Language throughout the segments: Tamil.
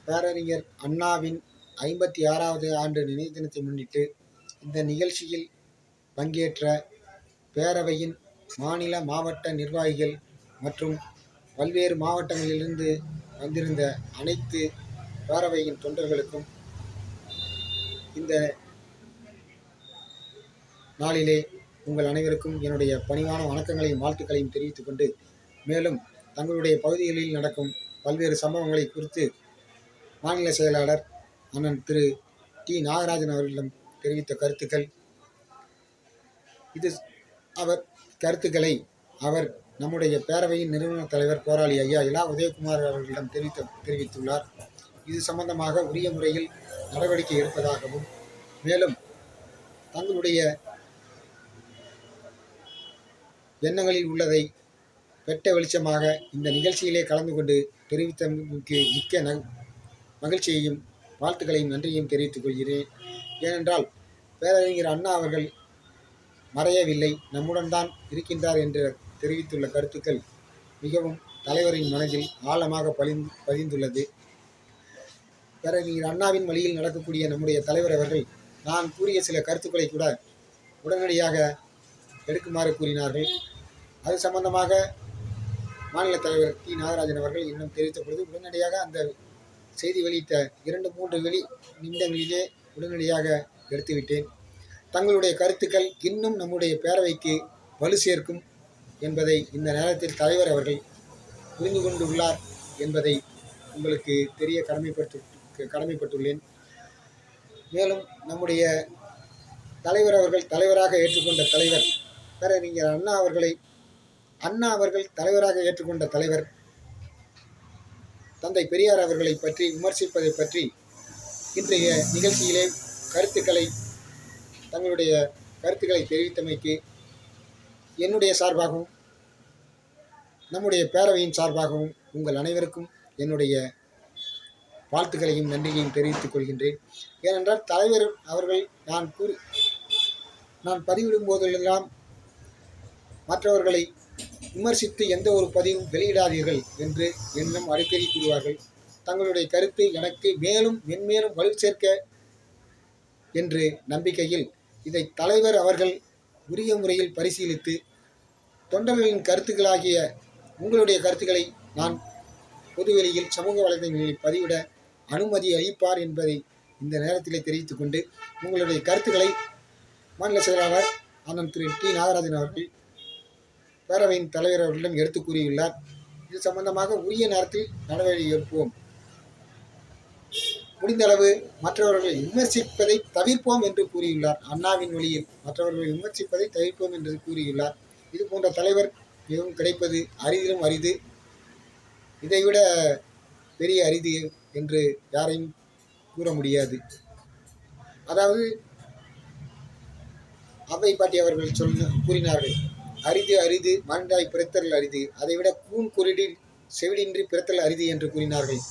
பேரறிஞர் அண்ணாவின் 56வது ஆண்டு நினைவு தினத்தை முன்னிட்டு இந்த நிகழ்ச்சியில் பங்கேற்ற பேரவையின் மாநில மாவட்ட நிர்வாகிகள் மற்றும் பல்வேறு மாவட்டங்களிலிருந்து வந்திருந்த அனைத்து பேரவையின் தொண்டர்களுக்கும் இந்த நாளிலே உங்கள் அனைவருக்கும் என்னுடைய பணிவான வணக்கங்களையும் வாழ்த்துக்களையும் தெரிவித்துக் கொண்டு, மேலும் தங்களுடைய பகுதிகளில் நடக்கும் பல்வேறு சம்பவங்களை குறித்து மாநில செயலாளர் அண்ணன் திரு டி நாகராஜன் அவர்களிடம் தெரிவித்த கருத்துக்கள், கருத்துக்களை அவர் நம்முடைய பேரவையின் நிறுவன தலைவர் போராளி ஐயா இலா உதயகுமார் அவர்களிடம் தெரிவித்துள்ளார். இது சம்பந்தமாக உரிய முறையில் நடவடிக்கை எடுப்பதாகவும், மேலும் தங்களுடைய எண்ணங்களில் உள்ளதை வெட்ட வெளிச்சமாக இந்த நிகழ்ச்சியிலே கலந்து கொண்டு தெரிவித்தமைக்கு மிக்க மகிழ்ச்சியையும் வாழ்த்துக்களையும் நன்றியையும் தெரிவித்துக் கொள்கிறேன். ஏனென்றால் பேரறிஞர் அண்ணா அவர்கள் மறையவில்லை, நம்முடன் தான் இருக்கின்றார் என்று தெரிவித்துள்ள கருத்துக்கள் மிகவும் தலைவரின் மனதில் ஆழமாக பதிந்துள்ளது. பேரறிஞர் அண்ணாவின் வழியில் நடக்கக்கூடிய நம்முடைய தலைவர் அவர்கள் நான் கூறிய சில கருத்துக்களை கூட உடனடியாக எடுக்குமாறு கூறினார்கள். அது சம்பந்தமாக மாநில தலைவர் டி நாகராஜன் அவர்கள் இன்னும் தெரிவித்த பொழுது உடனடியாக அந்த செய்தி வெளியிட்ட 2-3 நிமிடங்களிலே உடனடியாக எடுத்துவிட்டேன். தங்களுடைய கருத்துக்கள் இன்னும் நம்முடைய பேரவைக்கு வலு சேர்க்கும் என்பதை இந்த நேரத்தில் தலைவர் அவர்கள் புரிந்து கொண்டுள்ளார் என்பதை உங்களுக்கு தெரிய கடமைப்பட்டுள்ளேன். மேலும் நம்முடைய தலைவர் அவர்கள் தலைவராக ஏற்றுக்கொண்ட தலைவர் பேரறிஞர் அண்ணா அவர்கள் தலைவராக ஏற்றுக்கொண்ட தலைவர் தந்தை பெரியார் அவர்களை பற்றி விமர்சிப்பதை பற்றி இன்றைய நிகழ்ச்சியிலே தங்களுடைய கருத்துக்களை தெரிவித்தமைக்கு என்னுடைய சார்பாகவும் நம்முடைய பேரவையின் சார்பாகவும் உங்கள் அனைவருக்கும் என்னுடைய வாழ்த்துக்களையும் நன்றியையும் தெரிவித்துக் கொள்கின்றேன். ஏனென்றால் தலைவர் அவர்கள் நான் பதிவிடும் போதெல்லாம் மற்றவர்களை விமர்சித்து எந்த ஒரு பதிவும் வெளியிடாதீர்கள் என்று என்னும் அடிக்கடி கூறுவார்கள். தங்களுடைய கருத்து எனக்கு மென்மேலும் வலு சேர்க்க என்று நம்பிக்கையில் இதை தலைவர் அவர்கள் உரிய முறையில் பரிசீலித்து தொண்டர்களின் கருத்துக்களாகிய உங்களுடைய கருத்துக்களை நான் பொதுவெளியில் சமூக வலைதளங்களில் பதிவிட அனுமதி அளிப்பார் என்பதை இந்த நேரத்திலே தெரிவித்துக் கொண்டு, உங்களுடைய கருத்துக்களை மாநில செயலாளர் அண்ணன் திரு டி நாகராஜன் அவர்கள் பேரவையின் தலைவர் அவர்களிடம் எடுத்து கூறியுள்ளார். இது சம்பந்தமாக உரிய நேரத்தில் நடவடிக்கை எடுப்போம், முடிந்தளவு மற்றவர்களை விமர்சிப்பதை தவிர்ப்போம் என்று கூறியுள்ளார். அண்ணாவின் வழியில் மற்றவர்களை விமர்சிப்பதை தவிர்ப்போம் என்று கூறியுள்ளார். இது போன்ற தலைவர் மிகவும் கிடைப்பது அரிதிலும் அரிது. இதைவிட பெரிய அரிது என்று யாரையும் கூற முடியாது. அதாவது அவை பாட்டி அவர்கள் கூறினார்கள், அரிது மாண்டாய் பிறத்தல் அரிது, அதைவிட கூன் குருடில் செவிடின்றி பிறத்தல் அரிது என்று கூறினார்கள்.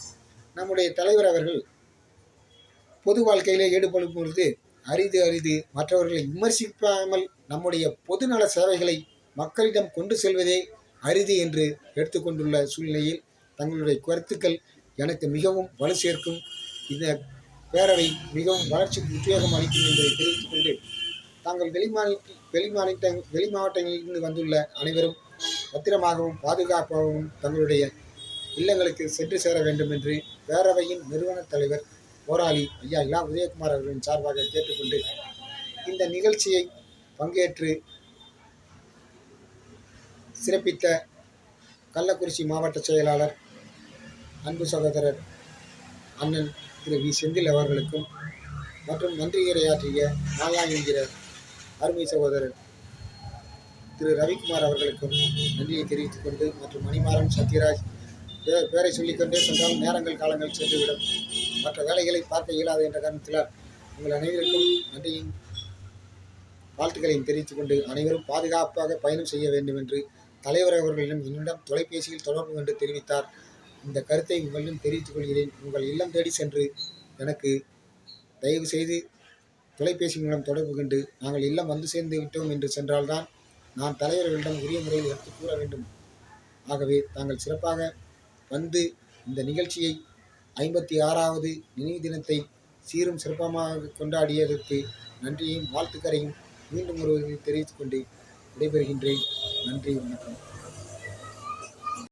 நம்முடைய தலைவர் அவர்கள் பொது வாழ்க்கையிலே ஈடுபடும் பொழுது அரிது மற்றவர்களை விமர்சிக்காமல் நம்முடைய பொதுநல சேவைகளை மக்களிடம் கொண்டு செல்வதே அரிது என்று எடுத்துக்கொண்டுள்ள சூழ்நிலையில் தங்களுடைய கருத்துக்கள் எனக்கு மிகவும் வலு சேர்க்கும், இந்த பேரவை மிகவும் வளர்ச்சிக்கு உத்வேகம் அளிக்கும் என்பதை தெரிவித்துக் கொண்டு, தாங்கள் வெளி மாவட்டங்களிலிருந்து வந்துள்ள அனைவரும் பத்திரமாகவும் பாதுகாப்பாகவும் தங்களுடைய இல்லங்களுக்கு சென்று சேர வேண்டும் என்று பேரவையின் நிறுவன தலைவர் போராளி ஐயா இலா உதயகுமார் அவர்களின் சார்பாக கேட்டுக்கொண்டு, இந்த நிகழ்ச்சியை பங்கேற்று சிறப்பித்த கள்ளக்குறிச்சி மாவட்ட செயலாளர் அன்பு சகோதரர் அண்ணன் திரு வி செந்தில் அவர்களுக்கும் மற்றும் நன்றியுரையாற்றிய மாயா என்கிற அருமை சகோதரர் திரு ரவிக்குமார் அவர்களுக்கும் நன்றியை தெரிவித்துக் கொண்டு, மற்றும் மணிமாறன் சத்யராஜ் பேரை சொல்லிக்கொண்டே சென்றால் நேரங்கள் காலங்கள் சென்றுவிடும், மற்ற வேலைகளை பார்க்க இயலாது என்ற காரணத்தினால் உங்கள் அனைவருக்கும் நன்றியும் வாழ்த்துக்களையும் தெரிவித்துக் கொண்டு, அனைவரும் பாதுகாப்பாக பயணம் செய்ய வேண்டும் என்று தலைவர் அவர்களிடம் என்னிடம் தொலைபேசியில் தொடர்பு கொண்டு தெரிவித்தார். இந்த கருத்தை உங்களிடம் தெரிவித்துக் கொள்கிறேன். உங்கள் இல்லம் தேடி சென்று எனக்கு தயவு செய்து தொலைபேசி மூலம் தொடர்பு கொண்டு நாங்கள் இல்லம் வந்து சேர்ந்து விட்டோம் என்று சென்றால்தான் நான் தலைவர்களிடம் உரிய முறையில் எடுத்து கூற வேண்டும். ஆகவே தாங்கள் சிறப்பாக வந்து இந்த நிகழ்ச்சியை 56வது நினைவு தினத்தை சீரும் சிறப்பமாக கொண்டாடியதற்கு நன்றியும் வாழ்த்துக்களையும் மீண்டும் ஒருவரை தெரிவித்துக் கொண்டு விடைபெறுகின்றேன். நன்றி, வணக்கம்.